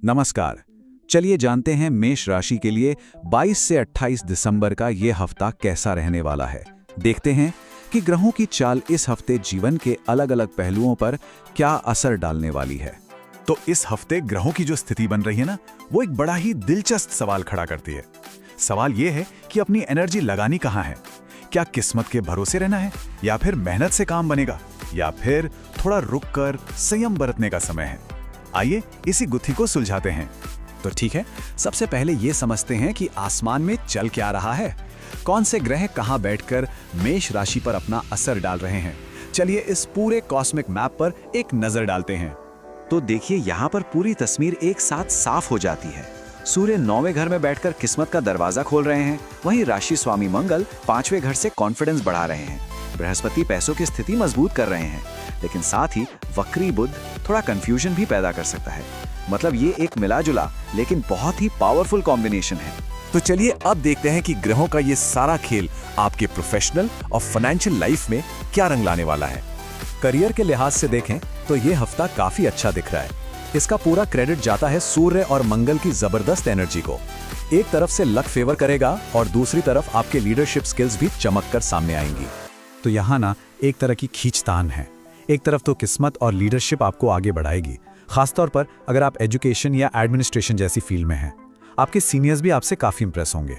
नमस्कार। चलिए जानते हैं मेष राशि के लिए 22 से 28 दिसंबर का ये हफ्ता कैसा रहने वाला है। देखते हैं कि ग्रहों की चाल इस हफ्ते जीवन के अलग-अलग पहलुओं पर क्या असर डालने वाली है। तो इस हफ्ते ग्रहों की जो स्थिति बन रही है ना, वो एक बड़ा ही दिलचस्प सवाल खड़ा करती है। सवाल ये है कि अपनी एनर्जी लगानी कहाँ है। क्या किस्मत के भरोसे रहना है, या फिर मेहनत से काम बनेगा, या फिर थोड़ा रुककर संयम बरतने का समय है। आइए इसी गुत्थी को सुलझाते हैं। तो ठीक है, सबसे पहले ये समझते हैं कि आसमान में चल क्या रहा है। कौन से ग्रह कहाँ बैठकर मेष राशि पर अपना असर डाल रहे हैं। चलिए इस पूरे कॉस्मिक मैप पर एक नजर डालते हैं। तो देखिए, यहाँ पर पूरी तस्वीर एक साथ साफ हो जाती है। सूर्य 9वें घर में बैठकर किस्मत का दरवाजा खोल रहे हैं, वहीं राशि स्वामी मंगल 5वें घर से कॉन्फिडेंस बढ़ा रहे हैं। बृहस्पति पैसों की स्थिति मजबूत कर रहे हैं, लेकिन साथ ही वक्री बुध थोड़ा कंफ्यूजन भी पैदा कर सकता है। मतलब ये एक मिला जुला लेकिन बहुत ही पावरफुल कॉम्बिनेशन है। तो चलिए अब देखते हैं कि ग्रहों का ये सारा खेल आपके प्रोफेशनल और फाइनेंशियल लाइफ में क्या रंग लाने वाला है। करियर के लिहाज से देखें तो ये हफ्ता काफी अच्छा दिख रहा है। इसका पूरा क्रेडिट जाता है सूर्य और मंगल की जबरदस्त एनर्जी को। एक तरफ से लक फेवर करेगा और दूसरी तरफ आपके लीडरशिप स्किल्स भी चमक कर सामने आएंगी। तो यहाँ ना एक तरह की खींचतान है। एक तरफ तो किस्मत और लीडरशिप आपको आगे बढ़ाएगी, खासतौर पर अगर आप एजुकेशन या एडमिनिस्ट्रेशन जैसी फील्ड में हैं। आपके सीनियर्स भी आपसे काफी इंप्रेस होंगे।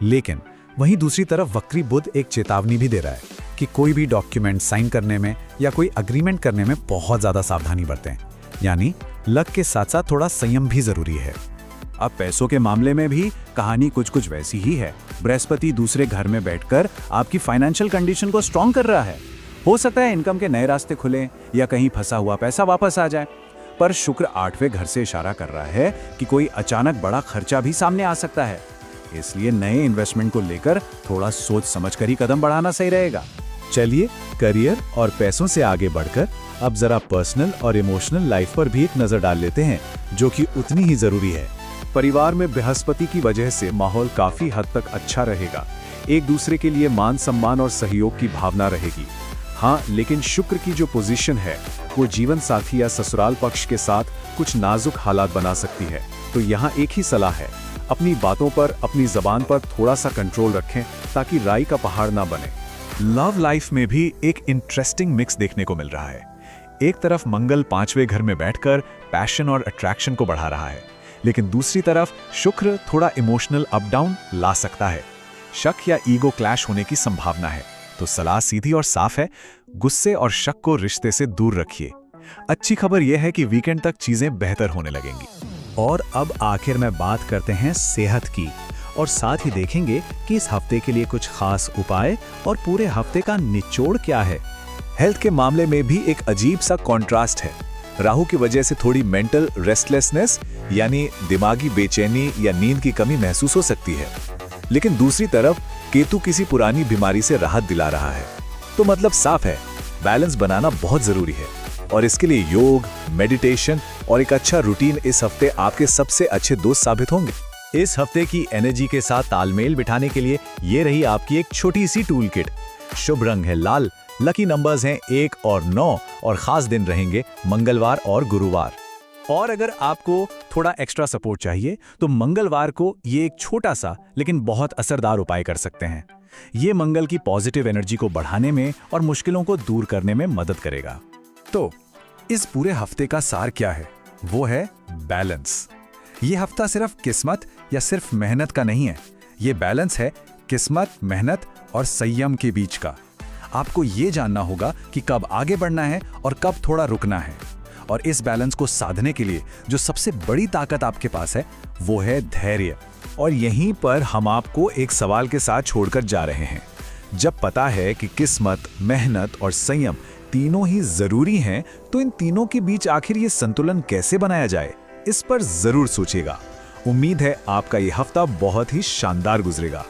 लेकिन वहीं दूसरी तरफ वक्री बुध एक चेतावनी भी दे रहा है कि कोई भी डॉक्यूमेंट साइन करने में या कोई अग्रीमेंट करने में बहुत ज्यादा सावधानी बरतें। यानी लक के साथ साथ थोड़ा संयम भी जरूरी है। अब पैसों के मामले में भी कहानी कुछ वैसी ही है। बृहस्पति दूसरे घर में बैठकर आपकी फाइनेंशियल कंडीशन को स्ट्रॉन्ग कर रहा है। हो सकता है इनकम के नए रास्ते खुले या कहीं फंसा हुआ पैसा वापस आ जाए। पर शुक्र 8वें घर से इशारा कर रहा है कि कोई अचानक बड़ा खर्चा भी सामने आ सकता है। इसलिए नए इन्वेस्टमेंट को लेकर थोड़ा सोच समझकर ही कदम बढ़ाना सही रहेगा। चलिए करियर और पैसों से आगे बढ़कर अब जरा पर्सनल और इमोशनल लाइफ पर भी एक नजर डाल लेते हैं, जो कि उतनी ही जरूरी है। परिवार में बृहस्पति की वजह से माहौल काफी हद तक अच्छा रहेगा। एक दूसरे के लिए मान सम्मान और सहयोग की भावना रहेगी। हाँ, लेकिन शुक्र की जो पोजीशन है वो जीवन साथी या ससुराल पक्ष के साथ कुछ नाजुक हालात बना सकती है। तो यहाँ एक ही सलाह है, अपनी बातों पर, अपनी जबान पर थोड़ा सा कंट्रोल रखें ताकि राई का पहाड़ ना बने। लव लाइफ में भी एक इंटरेस्टिंग मिक्स देखने को मिल रहा है। एक तरफ मंगल 5वें घर में बैठकर पैशन और अट्रैक्शन को बढ़ा रहा है, लेकिन दूसरी तरफ शुक्र थोड़ा इमोशनल अप डाउन ला सकता है। शक या ईगो क्लैश होने की संभावना है। तो सलाह सीधी और साफ है, गुस्से और शक को रिश्ते से दूर रखिए। अच्छी खबर यह है कि वीकेंड तक चीजें बेहतर होने लगेंगी। और अब आखिर में बात करते हैं सेहत की, और साथ ही देखेंगे कि इस हफ्ते के लिए कुछ खास उपाय और पूरे हफ्ते का निचोड़ क्या है। हेल्थ के मामले में भी एक अजीब सा कॉन्ट्रास्ट है। राहु की वजह से थोड़ी मेंटल रेस्टलेसनेस यानी दिमागी बेचैनी या नींद की कमी महसूस हो सकती है, लेकिन दूसरी तरफ केतु किसी पुरानी बीमारी से राहत दिला रहा है। तो मतलब साफ है, बैलेंस बनाना बहुत जरूरी है, और इसके लिए योग, मेडिटेशन और एक अच्छा रूटीन इस हफ्ते आपके सबसे अच्छे दोस्त साबित होंगे। इस हफ्ते की एनर्जी के साथ तालमेल बिठाने के लिए ये रही आपकी एक छोटी सी टूल किट। शुभ रंग है लाल, लकी नंबर्स हैं 1 और 9, और खास दिन रहेंगे मंगलवार और गुरुवार। और अगर आपको थोड़ा एक्स्ट्रा सपोर्ट चाहिए तो मंगलवार को ये एक छोटा सा लेकिन बहुत असरदार उपाय कर सकते हैं। ये मंगल की पॉजिटिव एनर्जी को बढ़ाने में और मुश्किलों को दूर करने में मदद करेगा। तो इस पूरे हफ्ते का सार क्या है? वो है बैलेंस। ये हफ्ता सिर्फ किस्मत या सिर्फ मेहनत का नहीं है। ये बैलेंस है किस्मत, मेहनत और संयम के बीच का। आपको ये जानना होगा कि कब आगे बढ़ना है और कब थोड़ा रुकना है। और इस बैलेंस को साधने के लिए जो सबसे बड़ी ताकत आपके पास है वो है धैर्य। और यहीं पर हम आपको एक सवाल के साथ छोड़कर जा रहे हैं। जब पता है कि किस्मत, मेहनत और संयम तीनों ही जरूरी हैं, तो इन तीनों के बीच आखिर ये संतुलन कैसे बनाया जाए, इस पर जरूर सोचिएगा। उम्मीद है आपका ये हफ्ता बहुत ही शानदार गुजरेगा।